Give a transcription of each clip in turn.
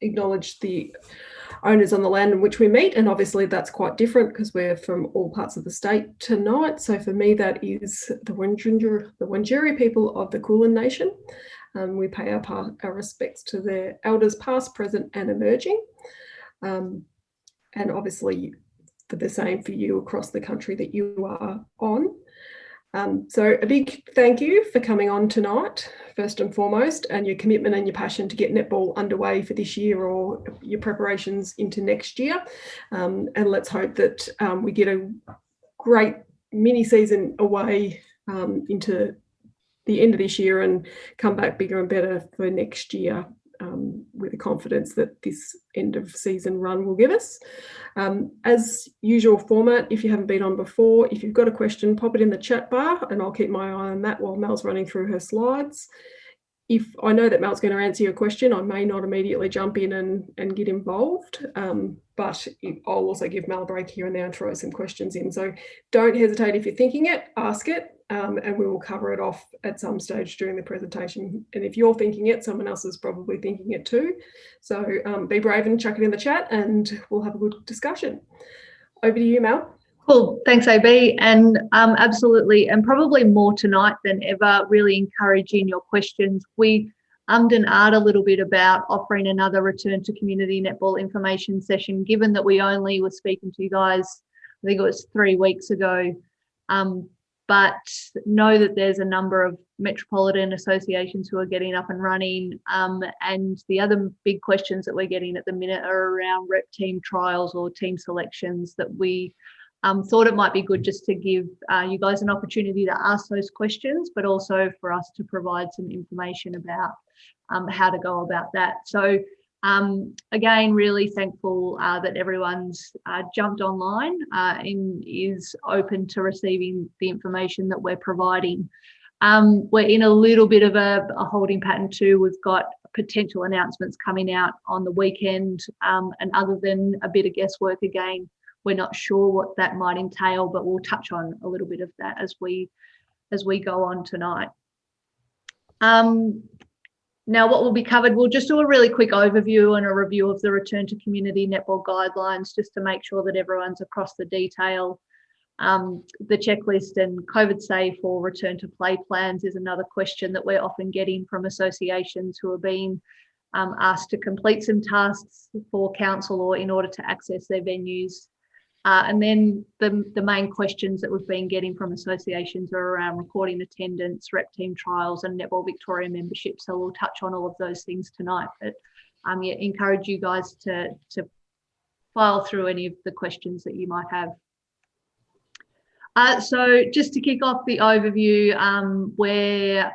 acknowledge the owners on the land in which we meet, and obviously that's quite different because we're from all parts of the state tonight. So for me, that is the Wurundjeri people of the Kulin Nation. We pay our respects to their elders past, present and emerging, and obviously for the same for you across the country that you are on. So a big thank you for coming on tonight, first and foremost, and your commitment and your passion to get netball underway for this year or your preparations into next year. And let's hope that we get a great mini season away into the end of this year and come back bigger and better for next year, with the confidence that this end of season run will give us. As usual format, if you haven't been on before, if you've got a question, pop it in the chat bar and I'll keep my eye on that while Mel's running through her slides. If I know that Mel's going to answer your question, I may not immediately jump in and get involved, but I'll also give Mel a break here and there and throw some questions in. So don't hesitate if you're thinking it, ask it, and we will cover it off at some stage during the presentation. And if you're thinking it, someone else is probably thinking it too. So be brave and chuck it in the chat and we'll have a good discussion. Over to you, Mel. Cool, thanks AB, and absolutely, and probably more tonight than ever, really encouraging your questions. We and ahed a little bit about offering another return to community netball information session, given that we only were speaking to you guys, I think it was 3 weeks ago, but know that there's a number of metropolitan associations who are getting up and running, and the other big questions that we're getting at the minute are around rep team trials or team selections that we thought it might be good just to give you guys an opportunity to ask those questions, but also for us to provide some information about how to go about that. So again, really thankful that everyone's jumped online and is open to receiving the information that we're providing. We're in a little bit of a holding pattern too. We've got potential announcements coming out on the weekend, and other than a bit of guesswork again, we're not sure what that might entail, but we'll touch on a little bit of that as we go on tonight. Now, what will be covered, we'll just do a really quick overview and a review of the return to community netball guidelines, just to make sure that everyone's across the detail. The checklist and COVID safe or return to play plans is another question that we're often getting from associations who are being asked to complete some tasks for council or in order to access their venues. And then the main questions that we've been getting from associations are around recording attendance, rep team trials and Netball Victoria membership. So we'll touch on all of those things tonight, but yeah, encourage you guys to file through any of the questions that you might have. So just to kick off the overview, where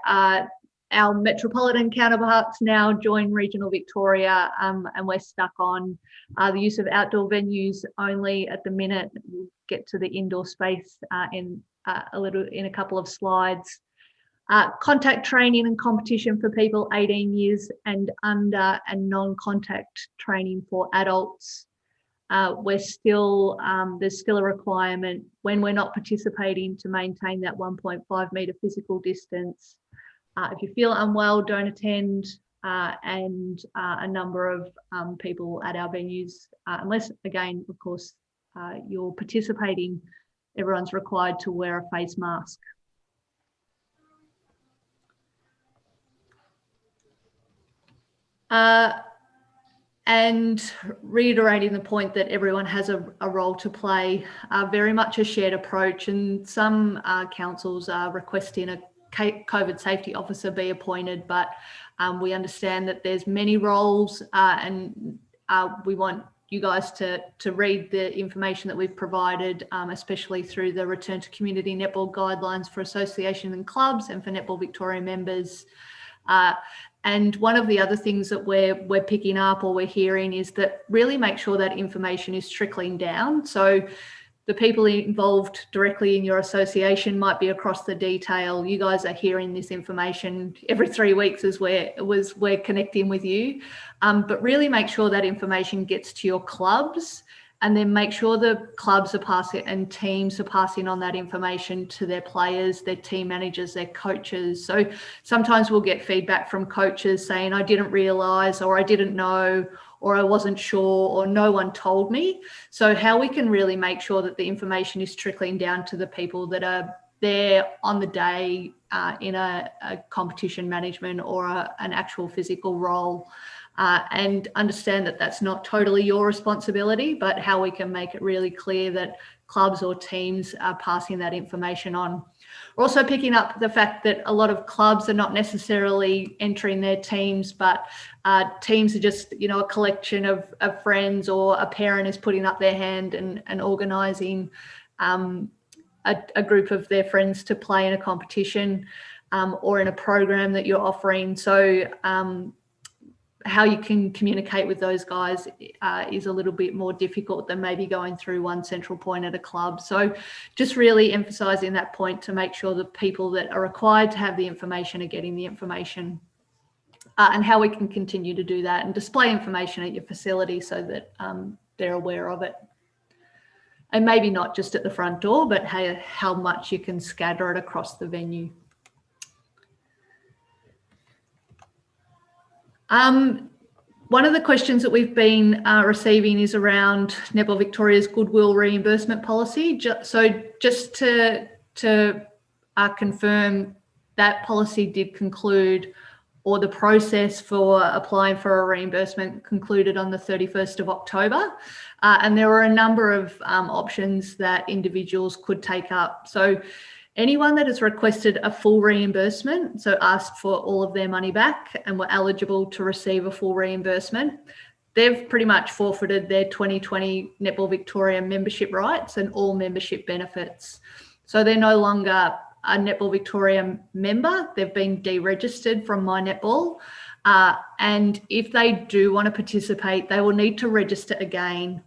our metropolitan counterparts now join regional Victoria, and we're stuck on the use of outdoor venues only at the minute. We'll get to the indoor space in a couple of slides. Contact training and competition for people 18 years and under, and non-contact training for adults. There's still a requirement when we're not participating to maintain that 1.5 metre physical distance. If you feel unwell, don't attend, and a number of people at our venues, unless, again, of course, you're participating, everyone's required to wear a face mask. And reiterating the point that everyone has a role to play, very much a shared approach, and some councils are requesting a COVID safety officer be appointed, but we understand that there's many roles, and we want you guys to read the information that we've provided, especially through the Return to Community Netball Guidelines for association and clubs and for Netball Victoria members. And one of the other things that we're picking up or we're hearing is that really make sure that information is trickling down. So the people involved directly in your association might be across the detail. You guys are hearing this information every 3 weeks as we're connecting with you, but really make sure that information gets to your clubs and then make sure the clubs are passing and teams are passing on that information to their players, their team managers, their coaches. So sometimes we'll get feedback from coaches saying, I didn't realise, or I didn't know, or I wasn't sure, or no one told me. So how we can really make sure that the information is trickling down to the people that are there on the day in a competition management or an actual physical role, and understand that that's not totally your responsibility, but how we can make it really clear that clubs or teams are passing that information on. We're also picking up the fact that a lot of clubs are not necessarily entering their teams, but teams are just, a collection of friends, or a parent is putting up their hand and organising a group of their friends to play in a competition or in a program that you're offering. So how you can communicate with those guys is a little bit more difficult than maybe going through one central point at a club. So just really emphasising that point to make sure the people that are required to have the information are getting the information, and how we can continue to do that and display information at your facility so that they're aware of it. And maybe not just at the front door, but how much you can scatter it across the venue. One of the questions that we've been receiving is around Netball Victoria's goodwill reimbursement policy. So just to confirm, that policy did conclude, or the process for applying for a reimbursement concluded on the 31st of October. And there were a number of options that individuals could take up. So anyone that has requested a full reimbursement, so asked for all of their money back and were eligible to receive a full reimbursement, they've pretty much forfeited their 2020 Netball Victoria membership rights and all membership benefits. So they're no longer a Netball Victoria member. They've been deregistered from My Netball. And if they do want to participate, they will need to register again.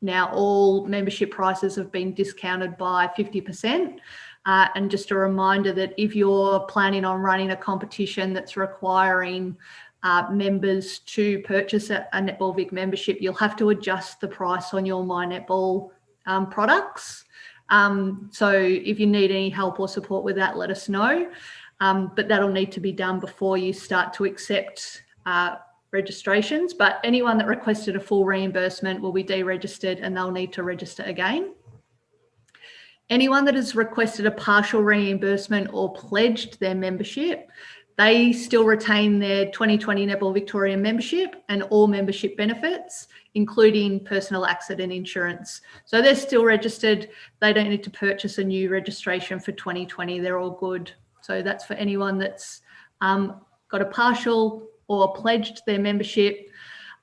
Now, all membership prices have been discounted by 50%. And just a reminder that if you're planning on running a competition that's requiring members to purchase a Netball Vic membership, you'll have to adjust the price on your My Netball products. So if you need any help or support with that, let us know. But that'll need to be done before you start to accept registrations. But anyone that requested a full reimbursement will be deregistered and they'll need to register again. Anyone that has requested a partial reimbursement or pledged their membership, they still retain their 2020 Netball Victoria membership and all membership benefits, including personal accident insurance. So they're still registered. They don't need to purchase a new registration for 2020. They're all good. So that's for anyone that's got a partial or pledged their membership.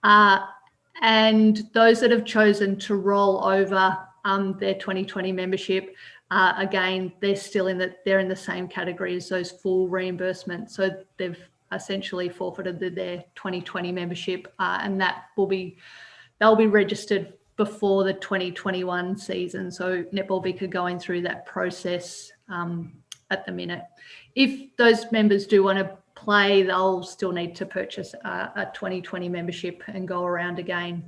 And those that have chosen to roll over their 2020 membership, again, they're in the same category as those full reimbursements. So they've essentially forfeited their 2020 membership, and they'll be registered before the 2021 season. So Netball Vic are going through that process at the minute. If those members do want to play, they'll still need to purchase a 2020 membership and go around again.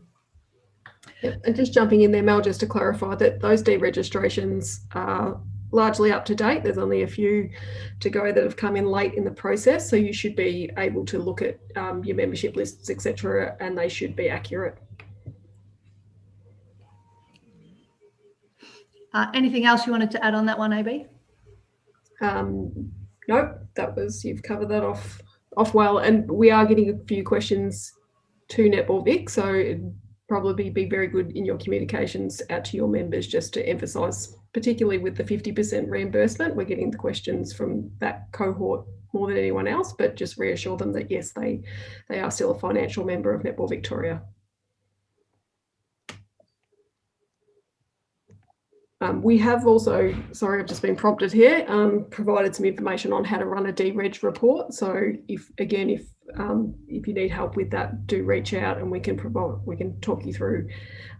Yep. And just jumping in there, Mel, just to clarify that those deregistrations are largely up to date. There's only a few to go that have come in late in the process. So you should be able to look at your membership lists, etc., and they should be accurate. Anything else you wanted to add on that one, AB? Nope, you've covered that off well. And we are getting a few questions to Netball Vic, so it'd probably be very good in your communications out to your members just to emphasise, particularly with the 50% reimbursement, we're getting the questions from that cohort more than anyone else, but just reassure them that yes, they are still a financial member of Netball Victoria. We have also, sorry, I've just been prompted here, provided some information on how to run a D-Reg report. So if you need help with that, do reach out and we can talk you through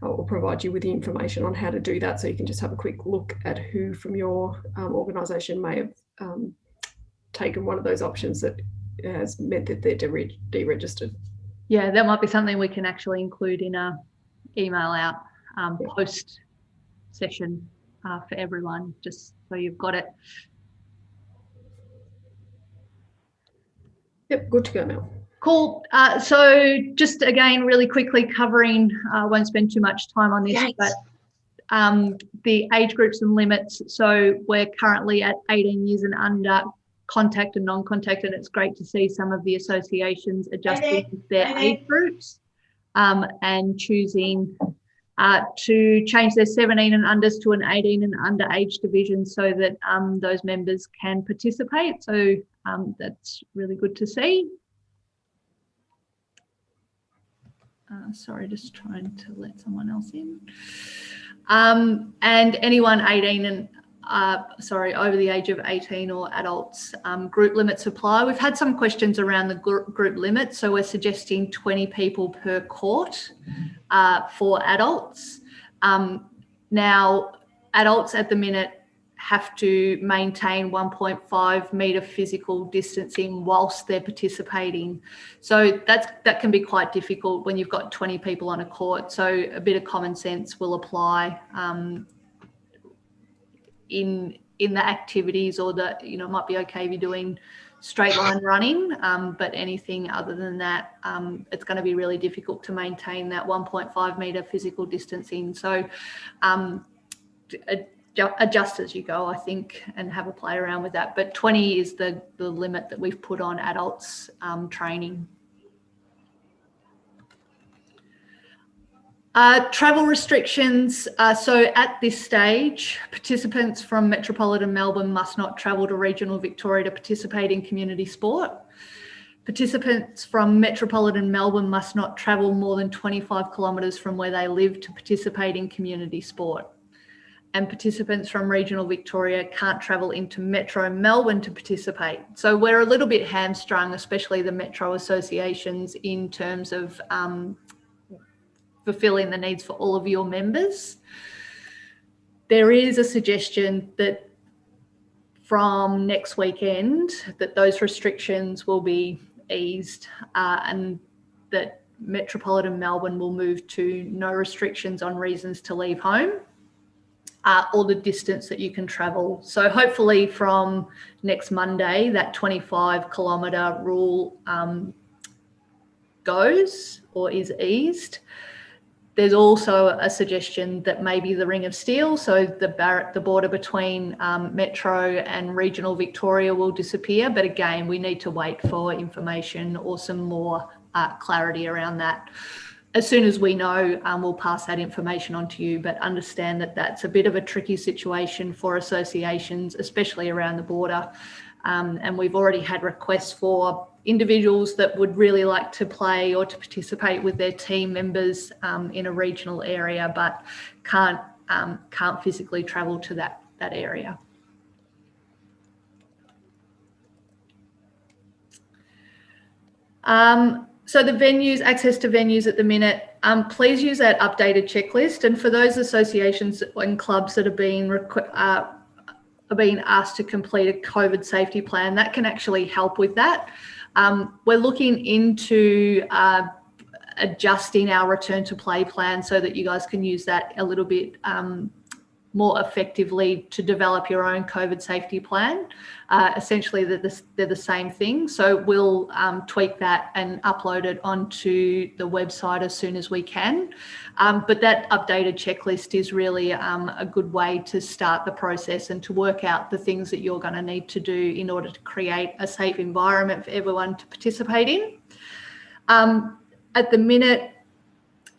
or provide you with the information on how to do that. So you can just have a quick look at who from your organisation may have taken one of those options that has meant that they're deregistered. Yeah, that might be something we can actually include in our email out. post session for everyone, just so you've got it. Yep, good to go, Mel. Cool. So just again, really quickly covering, I won't spend too much time on this, but the age groups and limits. So we're currently at 18 years and under, contact and non-contact, and it's great to see some of the associations adjusting their age groups and choosing to change their 17 and unders to an 18 and under age division so that those members can participate. So that's really good to see. Sorry, just trying to let someone else in. And anyone 18 and over the age of 18 or adults, group limits apply. We've had some questions around the group limit. So we're suggesting 20 people per court for adults. Now, adults at the minute have to maintain 1.5 metre physical distancing whilst they're participating. So that can be quite difficult when you've got 20 people on a court. So a bit of common sense will apply in the activities, or that, you know, it might be okay if you're doing straight line running, but anything other than that, it's going to be really difficult to maintain that 1.5 metre physical distancing. So adjust as you go, I think, and have a play around with that. But 20 is the limit that we've put on adults training. Travel restrictions. So at this stage, participants from Metropolitan Melbourne must not travel to regional Victoria to participate in community sport. Participants from Metropolitan Melbourne must not travel more than 25 kilometres from where they live to participate in community sport. And participants from regional Victoria can't travel into Metro Melbourne to participate. So we're a little bit hamstrung, especially the Metro associations, in terms of fulfilling the needs for all of your members. There is a suggestion that from next weekend that those restrictions will be eased and that Metropolitan Melbourne will move to no restrictions on reasons to leave home or the distance that you can travel. So hopefully from next Monday, that 25 kilometre rule goes or is eased. There's also a suggestion that maybe the Ring of Steel, so the border between Metro and regional Victoria, will disappear. But again, we need to wait for information or some more clarity around that. As soon as we know, we'll pass that information on to you, but understand that that's a bit of a tricky situation for associations, especially around the border. And we've already had requests for individuals that would really like to play or to participate with their team members in a regional area, but can't physically travel to that area. So the venues, access to venues at the minute, please use that updated checklist. And for those associations and clubs that are being asked to complete a COVID safety plan, that can actually help with that. We're looking into adjusting our return to play plan so that you guys can use that a little bit more effectively to develop your own COVID safety plan. Essentially, they're the same thing. So we'll tweak that and upload it onto the website as soon as we can. But that updated checklist is really a good way to start the process and to work out the things that you're going to need to do in order to create a safe environment for everyone to participate in. At the minute,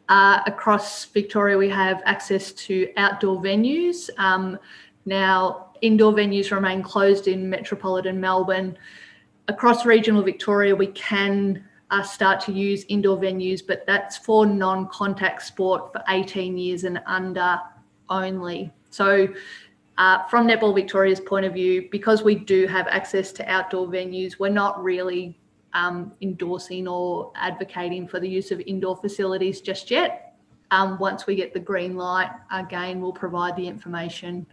across Victoria, we have access to outdoor venues. Now, indoor venues remain closed in Metropolitan Melbourne. Across regional Victoria, we can start to use indoor venues, but that's for non-contact sport for 18 years and under only. So from Netball Victoria's point of view, because we do have access to outdoor venues, we're not really endorsing or advocating for the use of indoor facilities just yet. Once we get the green light, again, we'll provide the information.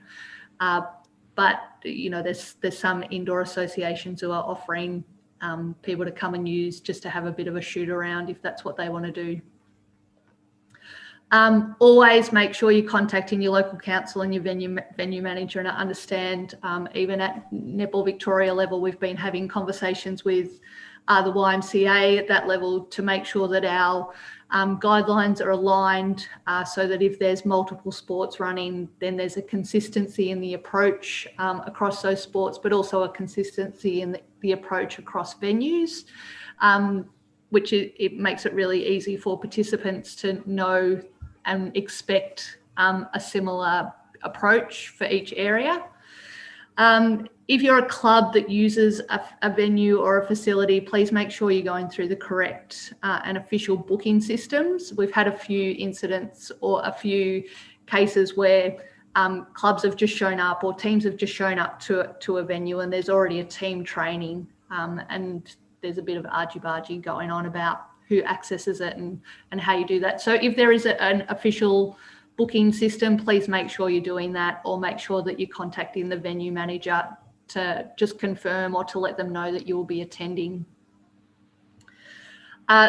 But you know, there's some indoor associations who are offering people to come and use just to have a bit of a shoot around if that's what they want to do. Always make sure you're contacting your local council and your venue manager. And I understand even at Netball Victoria level, we've been having conversations with the YMCA at that level to make sure that our guidelines are aligned so that if there's multiple sports running, then there's a consistency in the approach across those sports, but also a consistency in the approach across venues, which it makes it really easy for participants to know and expect a similar approach for each area. If you're a club that uses a venue or a facility, please make sure you're going through the correct and official booking systems. We've had a few incidents or a few cases where clubs have just shown up or teams have just shown up to a venue and there's already a team training and there's a bit of argy-bargy going on about who accesses it and how you do that. So if there is an official booking system, please make sure you're doing that, or make sure that you're contacting the venue manager to just confirm or to let them know that you will be attending.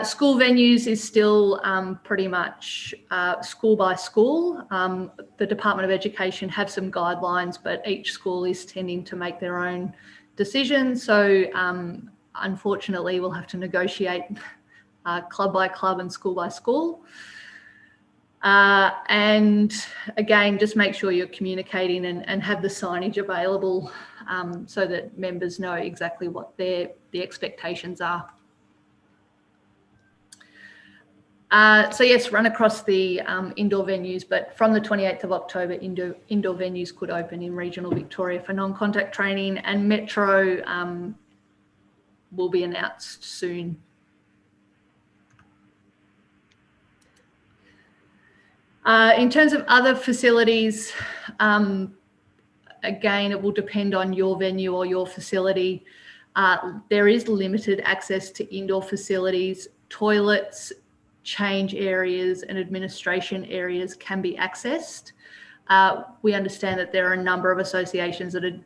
School venues is still pretty much school by school. The Department of Education have some guidelines, but each school is tending to make their own decisions. So unfortunately, we'll have to negotiate club by club and school by school. And again, just make sure you're communicating and have the signage available so that members know exactly what the expectations are. So yes, run across the indoor venues, but from the 28th of October, indoor venues could open in regional Victoria for non-contact training, and Metro will be announced soon. In terms of other facilities, again, it will depend on your venue or your facility. There is limited access to indoor facilities. Toilets, change areas and administration areas can be accessed. We understand that there are a number of associations that are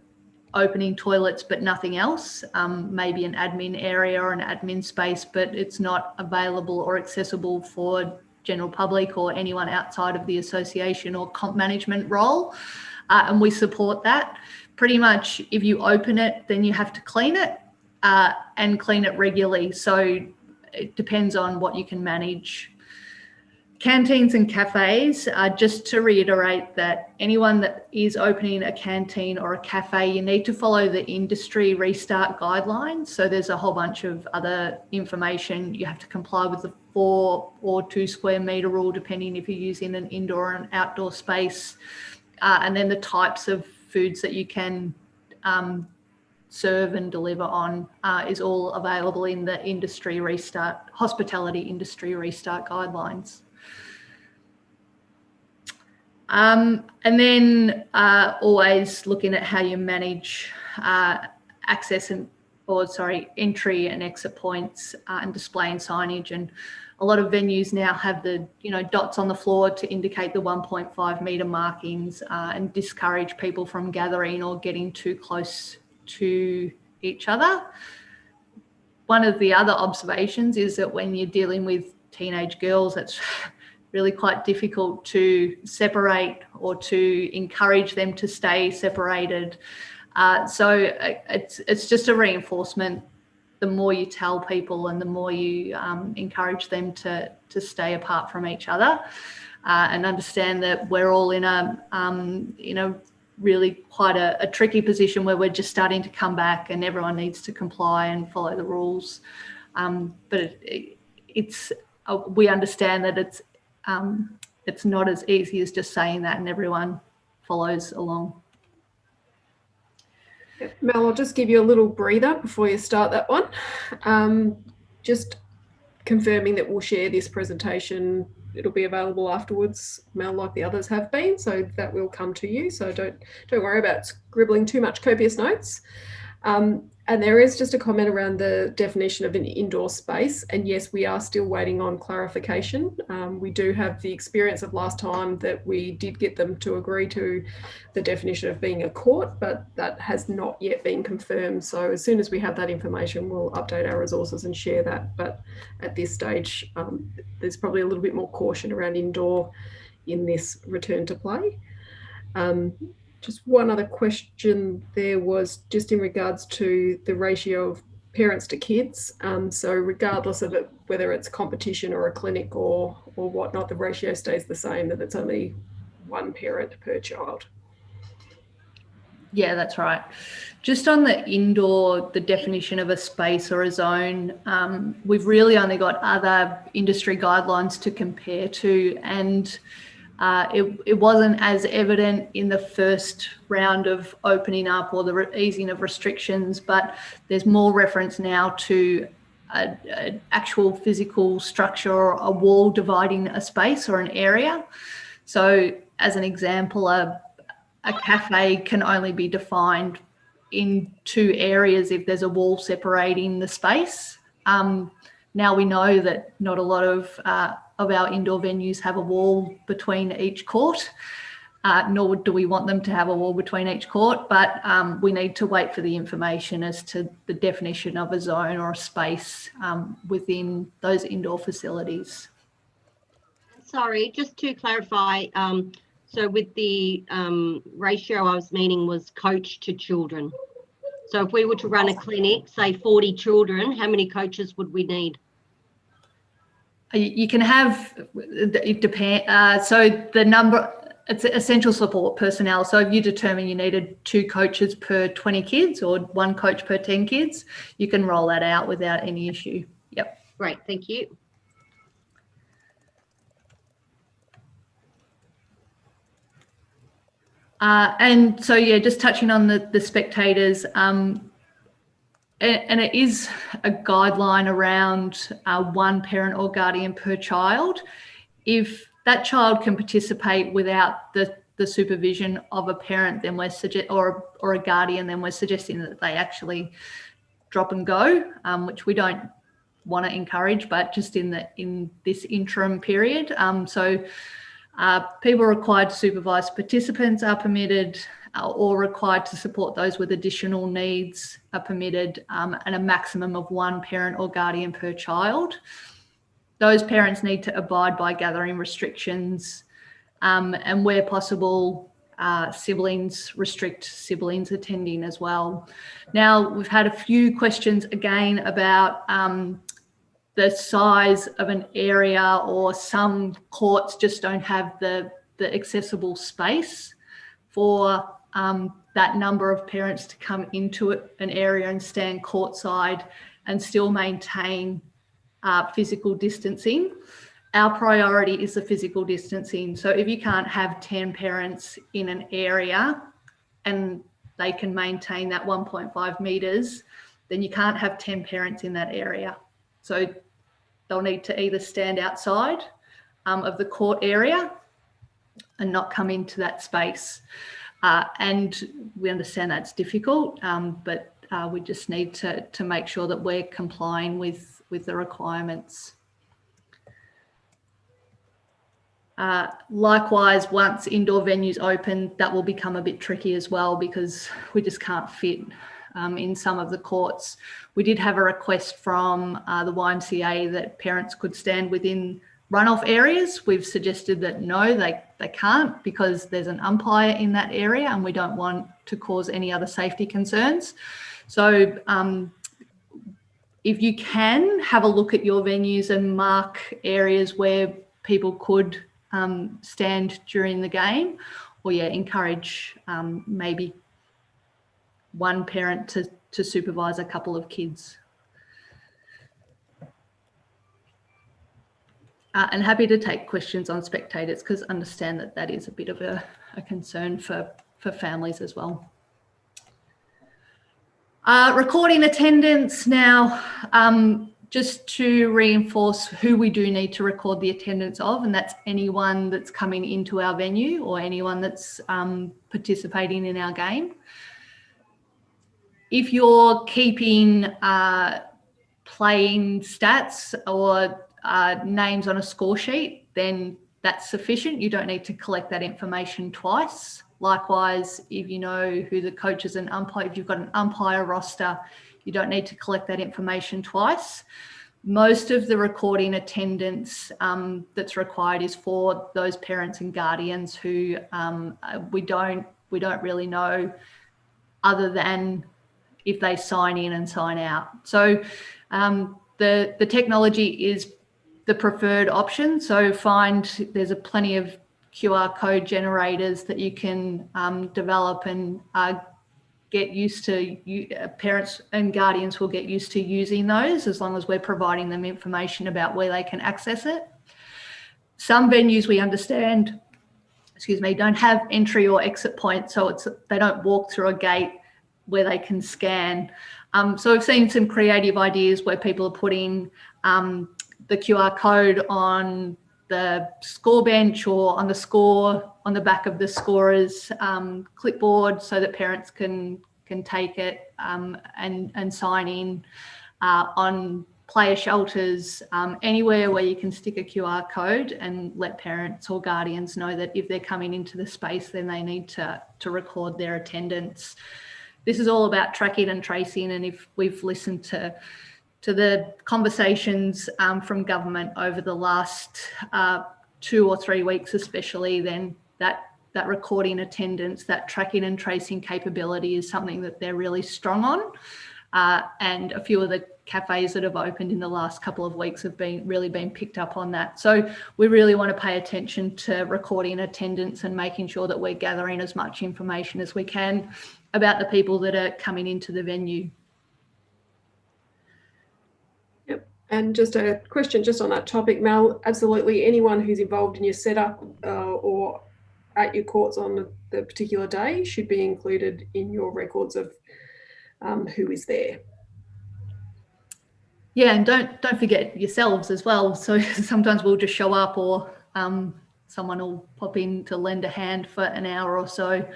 opening toilets but nothing else, maybe an admin area or an admin space, but it's not available or accessible for general public or anyone outside of the association or comp management role. And we support that. Pretty much if you open it, then you have to clean it and clean it regularly. So it depends on what you can manage. Canteens and cafes, just to reiterate that anyone that is opening a canteen or a cafe, you need to follow the industry restart guidelines. So there's a whole bunch of other information. You have to comply with the 4 or 2 square metre rule, depending if you're using an indoor or an outdoor space. And then the types of foods that you can serve and deliver on is all available in the industry restart, hospitality industry restart guidelines. And then always looking at how you manage access and, entry and exit points and displaying signage. And a lot of venues now have the, dots on the floor to indicate the 1.5 metre markings and discourage people from gathering or getting too close to each other. One of the other observations is that when you're dealing with teenage girls, that's really quite difficult to separate or to encourage them to stay separated. So it's just a reinforcement. The more you tell people and the more you encourage them to stay apart from each other and understand that we're all in a, really quite a tricky position where we're just starting to come back and everyone needs to comply and follow the rules. But we understand that it's not as easy as just saying that and everyone follows along. Mel, I'll just give you a little breather before you start that one. Just confirming that we'll share this presentation. It'll be available afterwards, Mel, like the others have been, so that will come to you. So don't worry about scribbling too much copious notes. And there is just a comment around the definition of an indoor space. And yes, we are still waiting on clarification. We do have the experience of last time that we did get them to agree to the definition of being a court, but that has not yet been confirmed. So as soon as we have that information, we'll update our resources and share that. But at this stage, there's probably a little bit more caution around indoor in this return to play. Just one other question there was just in regards to the ratio of parents to kids. So regardless of it, whether it's competition or a clinic or whatnot, the ratio stays the same, that it's only one parent per child. Yeah, that's right. Just on the indoor, the definition of a space or a zone, we've really only got other industry guidelines to compare to, and it wasn't as evident in the first round of opening up or the easing of restrictions, but there's more reference now to an actual physical structure or a wall dividing a space or an area. So as an example, a cafe can only be defined in two areas if there's a wall separating the space. Now we know that not a lot of our indoor venues have a wall between each court, nor do we want them to have a wall between each court, but we need to wait for the information as to the definition of a zone or a space within those indoor facilities. Sorry, just to clarify, so with the ratio I was meaning was coach to children. So if we were to run a clinic, say 40 children, how many coaches would we need? You can have, it depends. So the number, it's essential support personnel. So if you determine you needed 2 coaches per 20 kids or 1 coach per 10 kids, you can roll that out without any issue. Yep. Great, thank you. And so, yeah, just touching on the spectators, and it is a guideline around 1 parent or guardian per child. If that child can participate without the supervision of a parent, then we're or a guardian, then we're suggesting that they actually drop and go, which we don't want to encourage, but just in this interim period. People required to supervise participants are permitted, or required to support those with additional needs are permitted, and a maximum of 1 parent or guardian per child. Those parents need to abide by gathering restrictions, and where possible, restrict siblings attending as well. Now, we've had a few questions again about the size of an area, or some courts just don't have the accessible space for that number of parents to come into an area and stand courtside and still maintain physical distancing. Our priority is the physical distancing. So if you can't have 10 parents in an area and they can maintain that 1.5 metres, then you can't have 10 parents in that area. So they'll need to either stand outside of the court area and not come into that space. And we understand that's difficult, but we just need to make sure that we're complying with the requirements. Likewise, once indoor venues open, that will become a bit tricky as well, because we just can't fit in some of the courts. We did have a request from the YMCA that parents could stand within runoff areas. We've suggested that no, they can't, because there's an umpire in that area and we don't want to cause any other safety concerns. So if you can, have a look at your venues and mark areas where people could stand during the game, or encourage maybe 1 parent to supervise a couple of kids. And happy to take questions on spectators, because understand that is a bit of a concern for families as well. Recording attendance now, just to reinforce who we do need to record the attendance of, and that's anyone that's coming into our venue or anyone that's participating in our game. if you're keeping plain stats or names on a score sheet, then that's sufficient. You don't need to collect that information twice. Likewise, if you know who the coaches and umpire, if you've got an umpire roster, you don't need to collect that information twice. Most of the recording attendance that's required is for those parents and guardians who we don't really know, other than if they sign in and sign out. So the technology is the preferred option. So there's plenty of QR code generators that you can develop and get used to. Parents and guardians will get used to using those, as long as we're providing them information about where they can access it. Some venues, we understand, don't have entry or exit points, so they don't walk through a gate where they can scan. So we've seen some creative ideas where people are putting the QR code on the score bench or on the back of the scorer's clipboard, so that parents can take it and sign in on player shelters, anywhere where you can stick a QR code and let parents or guardians know that if they're coming into the space, then they need to record their attendance. This is all about tracking and tracing, and if we've listened to the conversations from government over the last 2 or 3 weeks especially, then that recording attendance, that tracking and tracing capability is something that they're really strong on. And a few of the cafes that have opened in the last couple of weeks have really been picked up on that. So we really want to pay attention to recording attendance and making sure that we're gathering as much information as we can about the people that are coming into the venue. Yep. And just a question just on that topic, Mel, absolutely anyone who's involved in your setup or at your courts on the particular day should be included in your records of who is there. Yeah, and don't forget yourselves as well. So sometimes we'll just show up, or someone will pop in to lend a hand for an hour or so.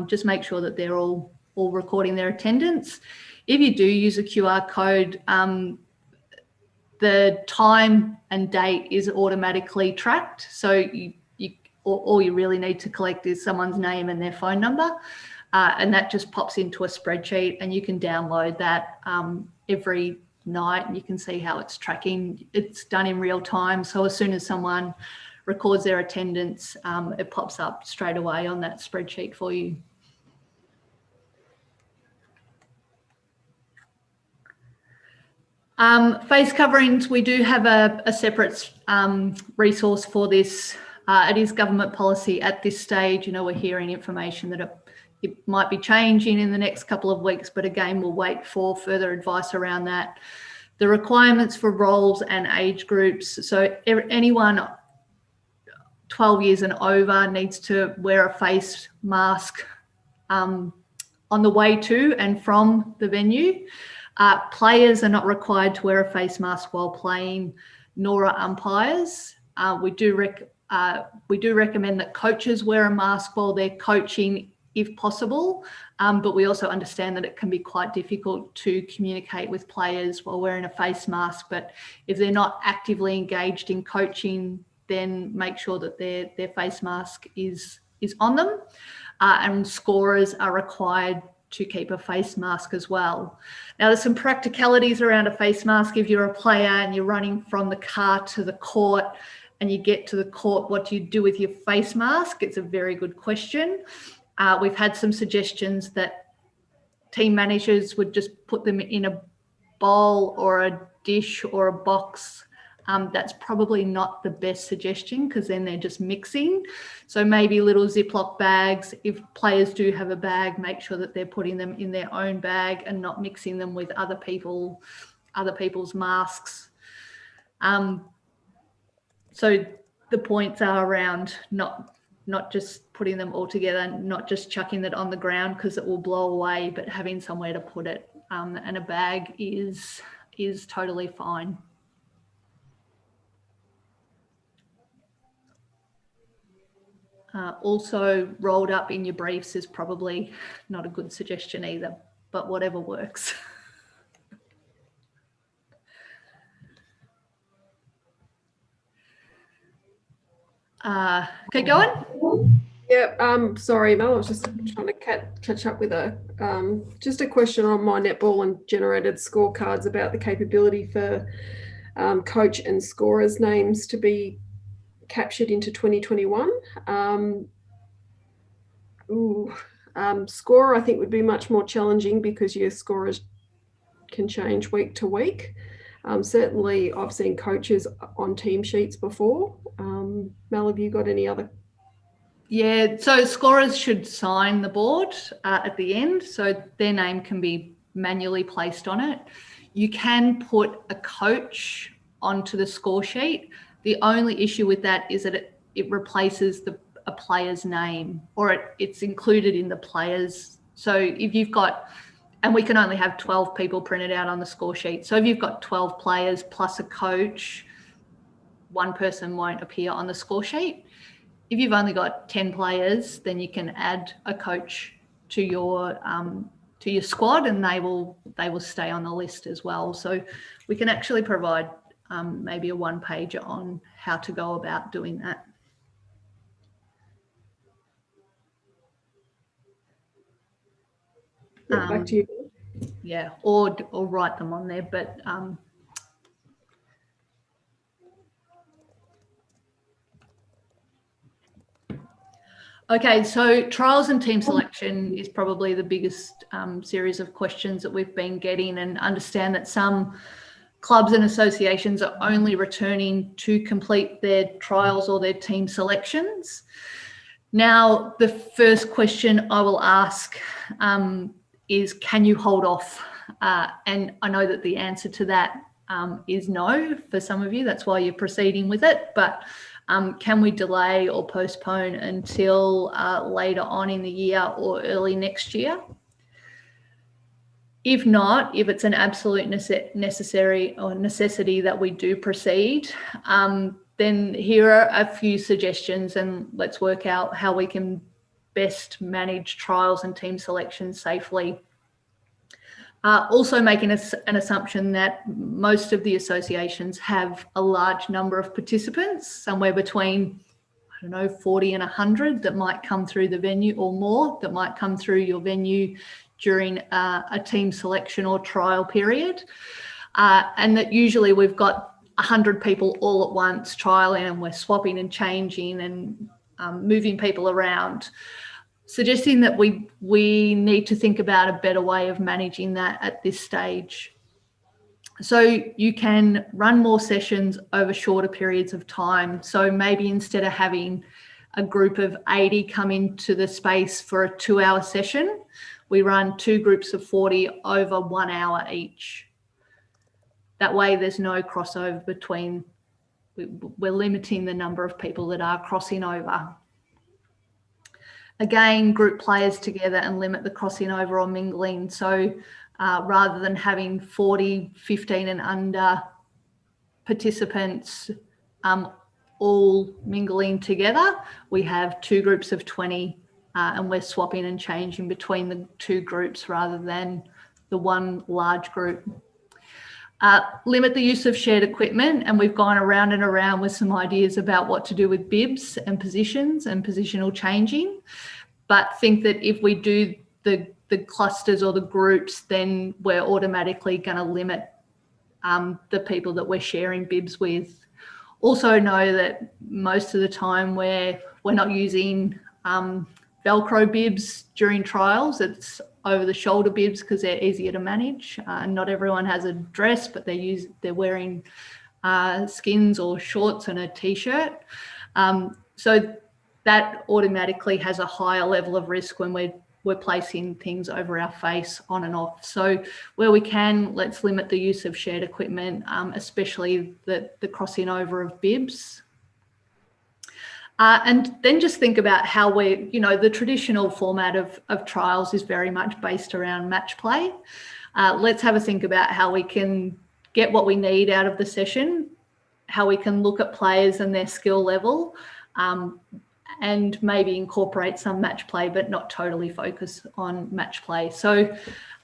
Just make sure that they're all recording their attendance. If you do use a QR code, the time and date is automatically tracked. So all you really need to collect is someone's name and their phone number, and that just pops into a spreadsheet, and you can download that every night, and you can see how it's tracking. It's done in real time, so as soon as someone records their attendance, it pops up straight away on that spreadsheet for you. Face coverings, we do have a separate resource for this. It is government policy at this stage. We're hearing information that it might be changing in the next couple of weeks, but again, we'll wait for further advice around that. The requirements for roles and age groups. So anyone 12 years and over needs to wear a face mask on the way to and from the venue. Players are not required to wear a face mask while playing, nor are umpires. We do recommend that coaches wear a mask while they're coaching if possible, but we also understand that it can be quite difficult to communicate with players while wearing a face mask. But if they're not actively engaged in coaching, then make sure that their face mask is on them. And scorers are required to keep a face mask as well. Now, there's some practicalities around a face mask. If you're a player and you're running from the car to the court and you get to the court, what do you do with your face mask? It's a very good question. We've had some suggestions that team managers would just put them in a bowl or a dish or a box. That's probably not the best suggestion, because then they're just mixing. So maybe little Ziploc bags. If players do have a bag, make sure that they're putting them in their own bag and not mixing them with other people's masks. So the points are around not just putting them all together, not just chucking it on the ground because it will blow away, but having somewhere to put it. And a bag is totally fine. Also, rolled up in your briefs is probably not a good suggestion either. but whatever works. Keep going. Yeah, sorry, Mel, I was just trying to catch up with just a question on my netball and generated scorecards about the capability for coach and scorers' names to be captured into 2021. Scorer, I think, would be much more challenging because your scorers can change week to week. Certainly, I've seen coaches on team sheets before. Mel, have you got any other? Yeah, so scorers should sign the board at the end, so their name can be manually placed on it. You can put a coach onto the score sheet. The only issue with that is that it replaces a player's name, or it's included in the player's. So if you've got, and we can only have 12 people printed out on the score sheet. So if you've got 12 players plus a coach, one person won't appear on the score sheet. If you've only got 10 players, then you can add a coach to your squad, and they will stay on the list as well. So we can actually provide maybe a one-pager on how to go about doing that. Back to you. Yeah, or write them on there, but okay, so trials and team selection is probably the biggest series of questions that we've been getting, and understand that some clubs and associations are only returning to complete their trials or their team selections. Now, the first question I will ask is, can you hold off? And I know that the answer to that is no for some of you. That's why you're proceeding with it. But can we delay or postpone until later on in the year or early next year? If not, if it's an absolute necessity that we do proceed, then here are a few suggestions, and let's work out how we can best manage trials and team selection safely. Also making an assumption that most of the associations have a large number of participants, somewhere between, 40 and 100 that might come through the venue, or more that might come through your venue during a team selection or trial period. And that usually we've got 100 people all at once trialing, and we're swapping and changing and moving people around. Suggesting that we need to think about a better way of managing that at this stage. So you can run more sessions over shorter periods of time. So maybe instead of having a group of 80 come into the space for a 2-hour session, we run 2 groups of 40 over 1 hour each. That way there's no crossover between, we're limiting the number of people that are crossing over. Again, group players together and limit the crossing over or mingling. So rather than having 40, 15 and under participants all mingling together, we have 2 groups of 20 and we're swapping and changing between the 2 groups rather than the one large group. Limit the use of shared equipment, and we've gone around and around with some ideas about what to do with bibs and positions and positional changing, but think that if we do the clusters or the groups, then we're automatically going to limit the people that we're sharing bibs with. Also know that most of the time we're not using Velcro bibs during trials. It's over the shoulder bibs because they're easier to manage. Not everyone has a dress, but they're wearing skins or shorts and a t-shirt. So that automatically has a higher level of risk when we're placing things over our face on and off. So where we can, let's limit the use of shared equipment, especially the crossing over of bibs. And then just think about how the traditional format of trials is very much based around match play. Let's have a think about how we can get what we need out of the session, how we can look at players and their skill level, and maybe incorporate some match play, but not totally focus on match play. So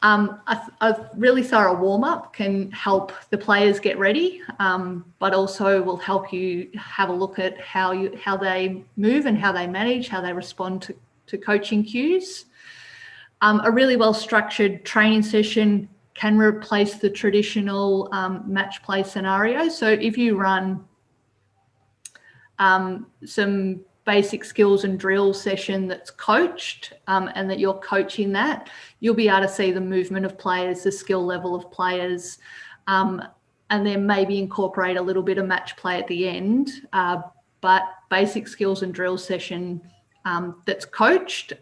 a really thorough warm-up can help the players get ready, but also will help you have a look at how they move and how they manage, how they respond to coaching cues. A really well-structured training session can replace the traditional match play scenario. So if you run some basic skills and drill session that's coached and that you're coaching that, you'll be able to see the movement of players, the skill level of players, and then maybe incorporate a little bit of match play at the end. But basic skills and drill session that's coached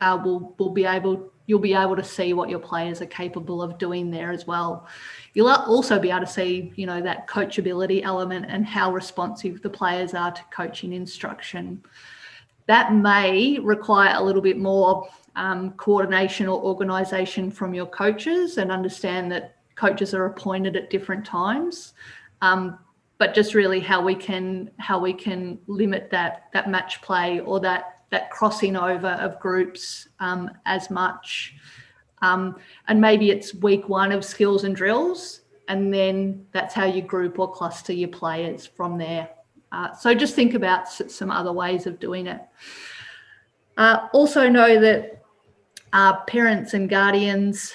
you'll be able to see what your players are capable of doing there as well. You'll also be able to see, you know, that coachability element and how responsive the players are to coaching instruction. That may require a little bit more coordination or organisation from your coaches, and understand that coaches are appointed at different times. But just really how we can limit that match play or that crossing over of groups as much. And maybe it's week one of skills and drills, and then that's how you group or cluster your players from there. So just think about some other ways of doing it. Also know that parents and guardians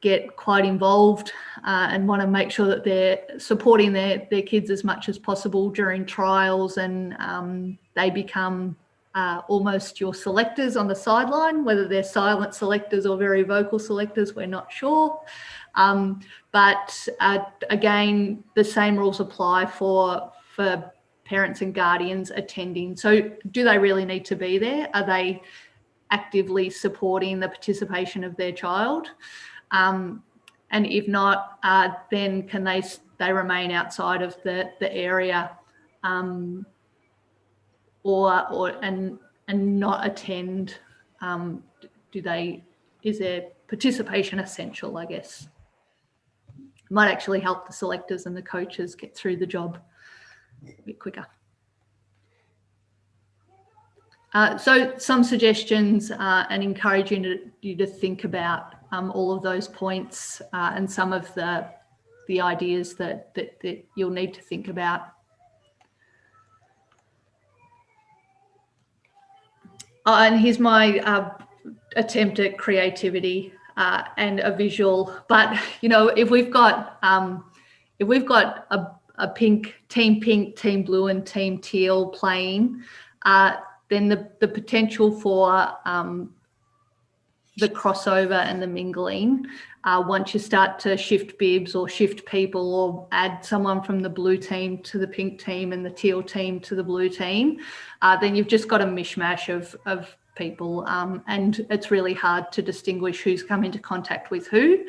get quite involved and want to make sure that they're supporting their kids as much as possible during trials, and they become almost your selectors on the sideline, whether they're silent selectors or very vocal selectors, we're not sure. But again, the same rules apply for parents and guardians attending. So do they really need to be there? Are they actively supporting the participation of their child? And if not, then can they remain outside of the area and not attend? Is their participation essential, I guess? Might actually help the selectors and the coaches get through the job a bit quicker. So some suggestions and encouraging you to think about all of those points and some of the ideas that you'll need to think about. And here's my attempt at creativity and a visual. But you know, if we've got a pink, team blue, and team teal playing, then the potential for the crossover and the mingling, once you start to shift bibs or shift people or add someone from the blue team to the pink team and the teal team to the blue team, then you've just got a mishmash of people, and it's really hard to distinguish who's come into contact with who.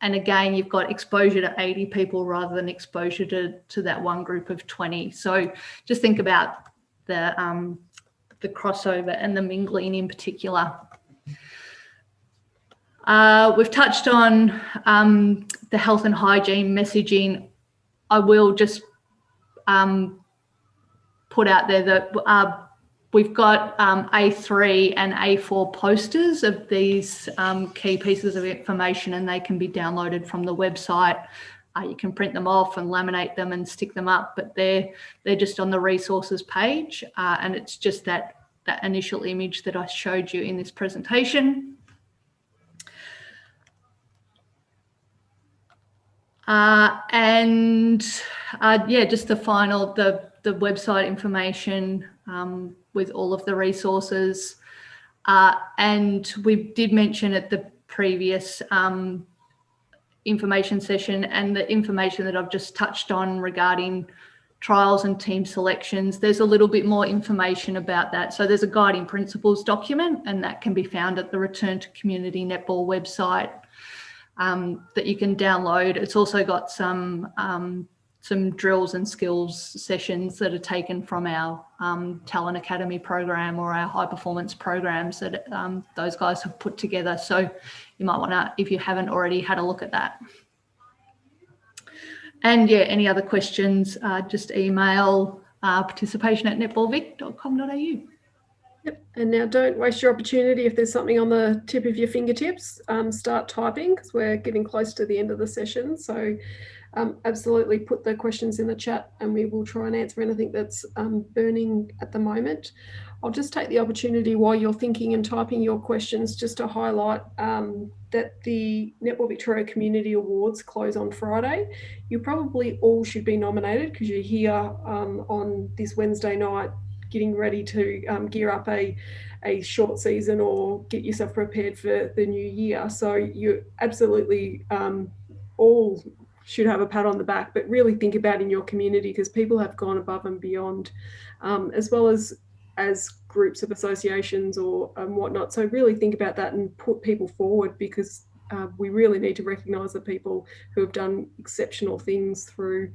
And again, you've got exposure to 80 people rather than exposure to that one group of 20. So just think about the crossover and the mingling in particular. We've touched on the health and hygiene messaging. I will just put out there that we've got A3 and A4 posters of these key pieces of information, and they can be downloaded from the website. You can print them off and laminate them and stick them up, but they're just on the resources page, and it's just that initial image that I showed you in this presentation. Yeah, just the final, the website information with all of the resources. And we did mention at the previous information session, and the information that I've just touched on regarding trials and team selections, there's a little bit more information about that. So there's a guiding principles document, and that can be found at the Return to Community Netball website that you can download. It's also got some drills and skills sessions that are taken from our Talent Academy program or our high performance programs that those guys have put together. So you might want to, if you haven't already, had a look at that. And yeah, any other questions, just email participation@netballvic.com.au. Yep. And now don't waste your opportunity. If there's something on the tip of your fingertips, start typing, because we're getting close to the end of the session. So absolutely put the questions in the chat and we will try and answer anything that's burning at the moment. I'll just take the opportunity while you're thinking and typing your questions just to highlight that the Netball Victoria Community Awards close on Friday. You probably all should be nominated because you're here on this Wednesday night getting ready to gear up a short season or get yourself prepared for the new year. So you absolutely all should have a pat on the back, but really think about in your community, because people have gone above and beyond, as well as groups of associations or whatnot. So really think about that and put people forward, because we really need to recognise the people who have done exceptional things through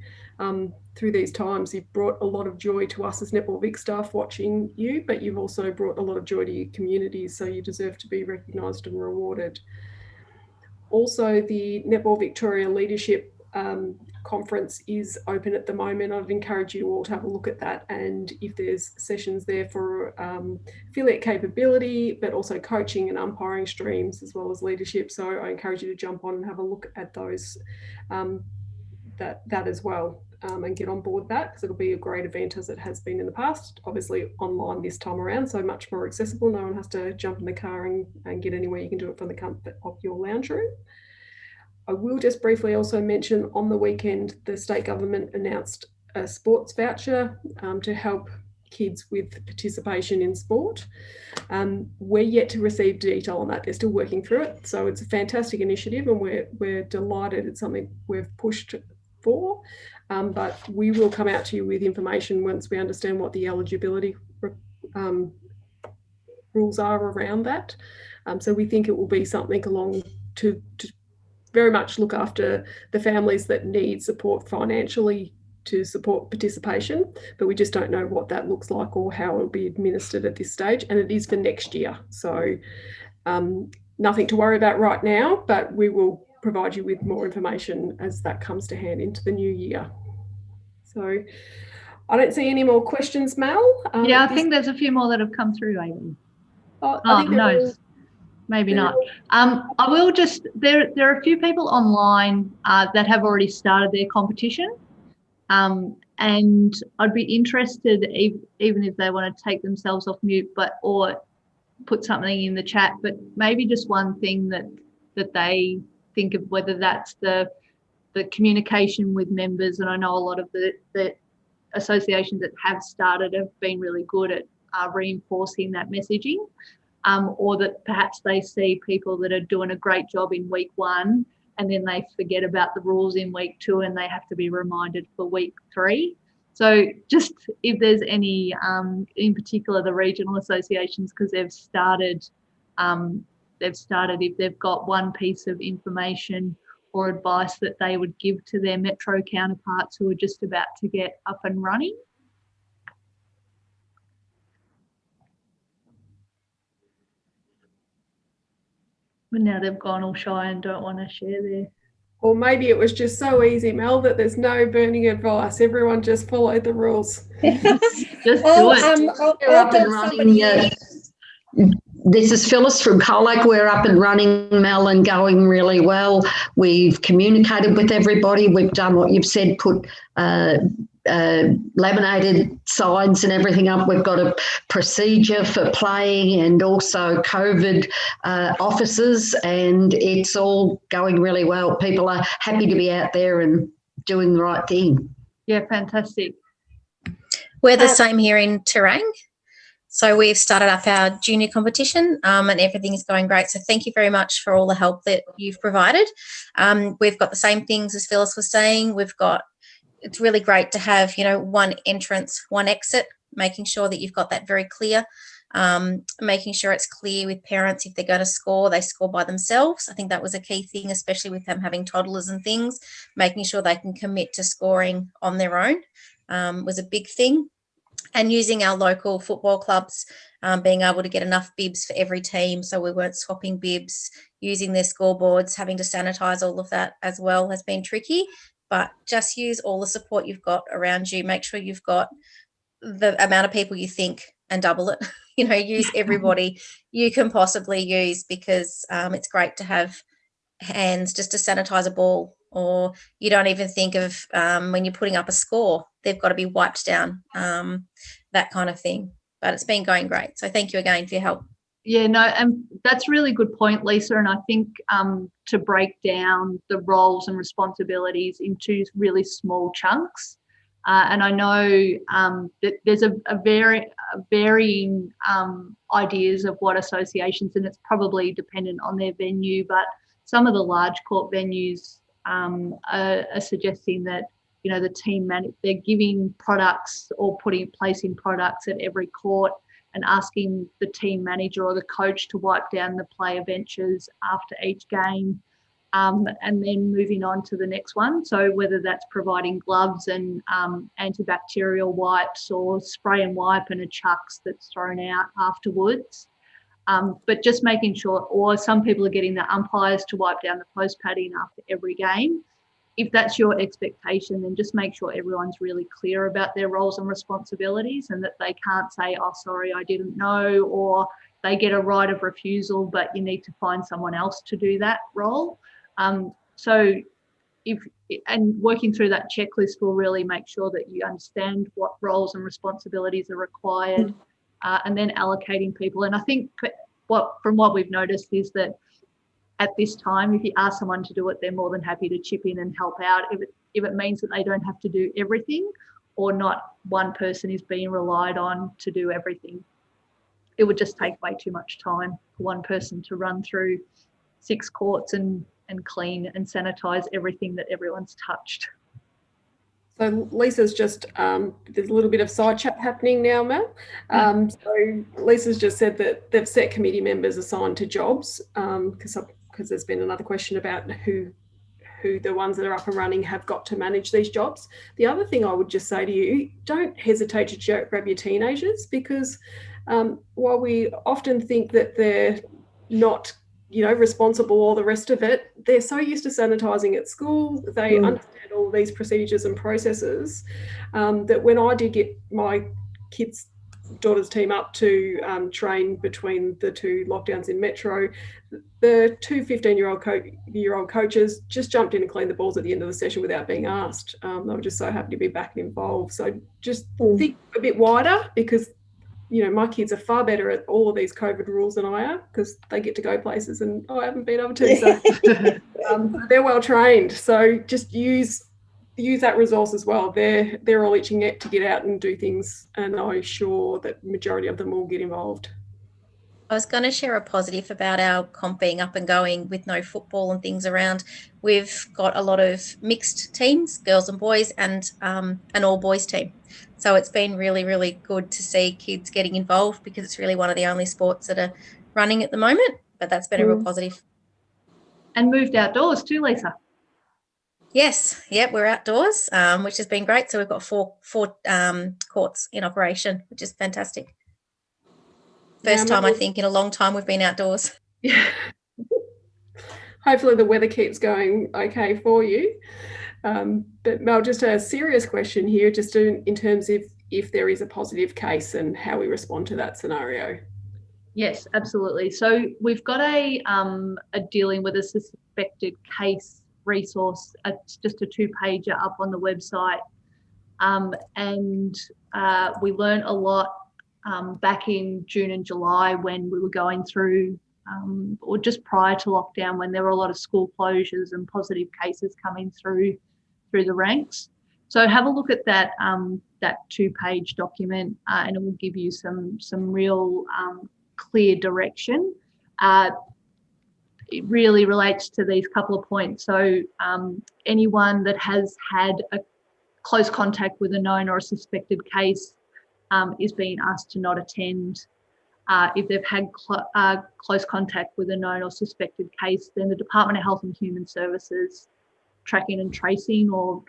these times. You've brought a lot of joy to us as Netball Vic staff watching you, but you've also brought a lot of joy to your communities, so you deserve to be recognised and rewarded. Also, the Netball Victoria Leadership Conference is open at the moment. I'd encourage you all to have a look at that, and if there's sessions there for affiliate capability, but also coaching and umpiring streams as well as leadership. So I encourage you to jump on and have a look at those, that as well, and get on board that, because it'll be a great event as it has been in the past. Obviously online this time around, so much more accessible. No one has to jump in the car and get anywhere. You can do it from the comfort of your lounge room. I will just briefly also mention, on the weekend, the state government announced a sports voucher to help kids with participation in sport. We're yet to receive detail on that. They're still working through it. So it's a fantastic initiative and we're delighted. It's something we've pushed for, but we will come out to you with information once we understand what the eligibility rules are around that. So we think it will be something along to very much look after the families that need support financially to support participation, but we just don't know what that looks like or how it will be administered at this stage, and it is for next year. So nothing to worry about right now, but we will provide you with more information as that comes to hand into the new year. So I don't see any more questions, Mel. Yeah, I think there's a few more that have come through, Amy. I think no. Maybe not. I will just, there are a few people online that have already started their competition, and I'd be interested, even if they want to take themselves off mute, or put something in the chat, but maybe just one thing that they think of, whether that's the communication with members. And I know a lot of the associations that have started have been really good at reinforcing that messaging. Or that perhaps they see people that are doing a great job in week 1 and then they forget about the rules in week 2 and they have to be reminded for week 3. So just if there's any, in particular the regional associations, because they've started, if they've got one piece of information or advice that they would give to their metro counterparts who are just about to get up and running. But now they've gone all shy and don't want to share their. Or maybe it was just so easy, Mel, that there's no burning advice. Everyone just followed the rules. Just do it. We're up and running. This is Phyllis from Colac. We're up and running, Mel, and going really well. We've communicated with everybody. We've done what you've said, put laminated signs and everything up. We've got a procedure for playing and also COVID officers, and it's all going really well. People are happy to be out there and doing the right thing. Yeah, fantastic. We're the same here in Terang. So we've started up our junior competition and everything is going great. So thank you very much for all the help that you've provided. We've got the same things as Phyllis was saying. It's really great to have, one entrance, one exit, making sure that you've got that very clear, making sure it's clear with parents. If they're going to score, they score by themselves. I think that was a key thing, especially with them having toddlers and things, making sure they can commit to scoring on their own was a big thing. And using our local football clubs, being able to get enough bibs for every team, so we weren't swapping bibs, using their scoreboards, having to sanitize all of that as well has been tricky. But just use all the support you've got around you. Make sure you've got the amount of people you think and double it. Use everybody you can possibly use, because it's great to have hands just to sanitize a ball, or you don't even think of when you're putting up a score, they've got to be wiped down, that kind of thing. But it's been going great. So thank you again for your help. Yeah, no, and that's a really good point, Lisa. And I think to break down the roles and responsibilities into really small chunks. And I know that there's a varying ideas of what associations, and it's probably dependent on their venue, but some of the large court venues are suggesting that, the team they're giving products or placing products at every court, and asking the team manager or the coach to wipe down the player benches after each game, and then moving on to the next one. So whether that's providing gloves and antibacterial wipes, or spray and wipe and a chucks that's thrown out afterwards. But just making sure, or some people are getting the umpires to wipe down the post padding after every game. If that's your expectation, then just make sure everyone's really clear about their roles and responsibilities, and that they can't say, oh, sorry, I didn't know, or they get a right of refusal, but you need to find someone else to do that role. So working through that checklist will really make sure that you understand what roles and responsibilities are required, and then allocating people. And I think from what we've noticed is that at this time, if you ask someone to do it, they're more than happy to chip in and help out if it means that they don't have to do everything, or not one person is being relied on to do everything. It would just take way too much time for one person to run through 6 courts and clean and sanitize everything that everyone's touched. So Lisa's just, there's a little bit of side chat happening now, Mel. So Lisa's just said that they've set committee members assigned to jobs, because there's been another question about who the ones that are up and running have got to manage these jobs. The other thing I would just say to you, don't hesitate to grab your teenagers, because while we often think that they're not responsible, all the rest of it, they're so used to sanitizing at school, they understand all these procedures and processes, that when I did get my daughter's team up to train between the 2 lockdowns in Metro, the 2 15-year-old coaches just jumped in and cleaned the balls at the end of the session without being asked. They were just so happy to be back and involved. So just think a bit wider, because my kids are far better at all of these COVID rules than I am, because they get to go places and I haven't been able to. So they're well trained. So just use that resource as well. They're all itching to get out and do things, and I'm sure that majority of them will get involved. I was going to share a positive about our comp being up and going with no football and things around. We've got a lot of mixed teams, girls and boys, and an all boys team. So it's been really, really good to see kids getting involved, because it's really one of the only sports that are running at the moment. But that's been a real positive. And moved outdoors too, Lisa. Yes, we're outdoors, which has been great. So we've got four courts in operation, which is fantastic. First time, I think, in a long time we've been outdoors. Yeah. Hopefully the weather keeps going okay for you. But Mel, just a serious question here, just in terms of if there is a positive case and how we respond to that scenario. Yes, absolutely. So we've got a dealing with a suspected case resource. It's just a 2-pager up on the website. And we learned a lot back in June and July when we were going through, or just prior to lockdown, when there were a lot of school closures and positive cases coming through the ranks. So have a look at that 2-page document, and it will give you some real clear direction. It really relates to these couple of points. So anyone that has had a close contact with a known or a suspected case is being asked to not attend. If they've had close contact with a known or suspected case, then the Department of Health and Human Services tracking and tracing, or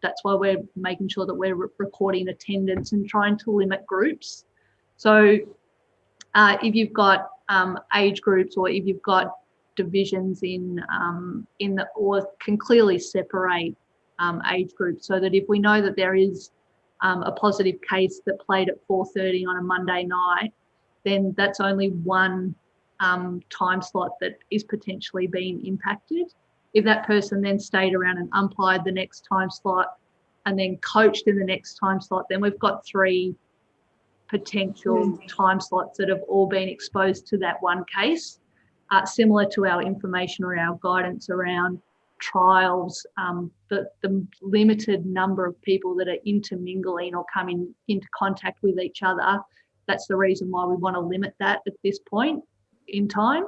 that's why we're making sure that we're recording attendance and trying to limit groups. So if you've got age groups, or if you've got divisions or can clearly separate age groups, so that if we know that there is a positive case that played at 4:30 on a Monday night, then that's only one time slot that is potentially being impacted. If that person then stayed around and umpired the next time slot and then coached in the next time slot, then we've got 3 potential time slots that have all been exposed to that one case. Similar to our information or our guidance around trials, the limited number of people that are intermingling or coming into contact with each other, that's the reason why we want to limit that at this point in time.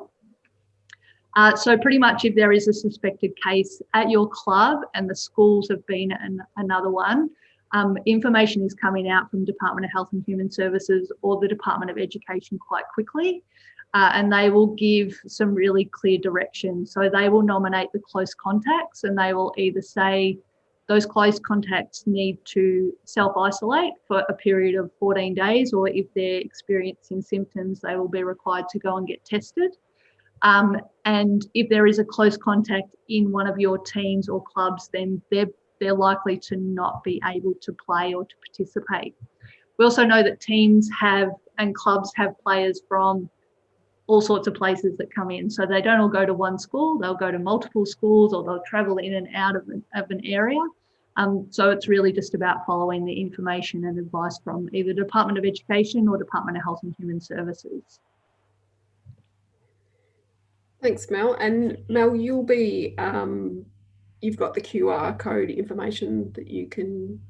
So pretty much if there is a suspected case at your club, and the schools have been another one, information is coming out from Department of Health and Human Services or the Department of Education quite quickly, and they will give some really clear direction. So they will nominate the close contacts, and they will either say those close contacts need to self-isolate for a period of 14 days, or if they're experiencing symptoms, they will be required to go and get tested. And if there is a close contact in one of your teams or clubs, then they're likely to not be able to play or to participate. We also know that teams have and clubs have players from all sorts of places that come in. So they don't all go to one school, they'll go to multiple schools, or they'll travel in and out of an area. So it's really just about following the information and advice from either Department of Education or Department of Health and Human Services. Thanks, Mel. And Mel, you'll be, you've got the QR code information that you can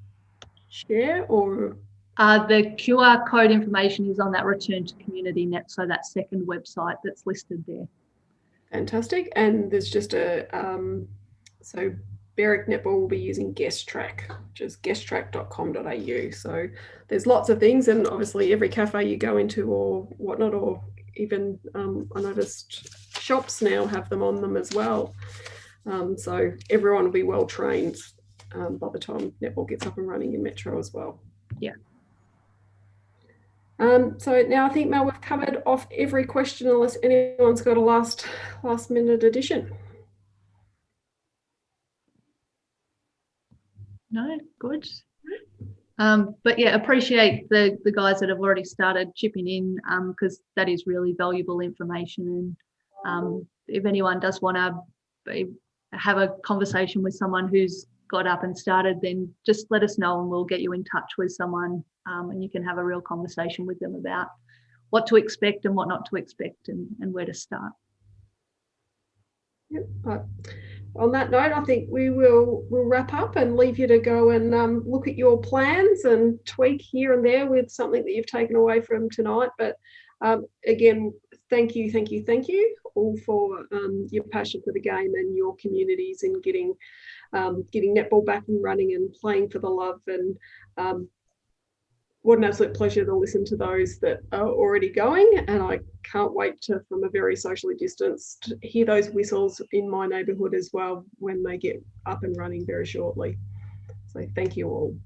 share, or? The QR code information is on that Return to Community Net, so that second website that's listed there. Fantastic. And there's just a, so Berwick Netball will be using Guest Track, which is guesttrack.com.au. So there's lots of things, and obviously every cafe you go into or whatnot, or even I noticed shops now have them on them as well. So everyone will be well trained by the time netball gets up and running in Metro as well. Yeah. So now I think, Mel, we've covered off every question unless anyone's got a last minute addition. No, good. But yeah, appreciate the guys that have already started chipping in, because that is really valuable information. And if anyone does want to have a conversation with someone who's got up and started, then just let us know and we'll get you in touch with someone, and you can have a real conversation with them about what to expect and what not to expect, and where to start. Yep. But on that note, I think we'll wrap up and leave you to go and look at your plans and tweak here and there with something that you've taken away from tonight. But again, thank you all for your passion for the game and your communities in getting netball back and running and playing for the love. And what an absolute pleasure to listen to those that are already going. And I can't wait to, from a very socially distanced, to hear those whistles in my neighbourhood as well when they get up and running very shortly. So thank you all.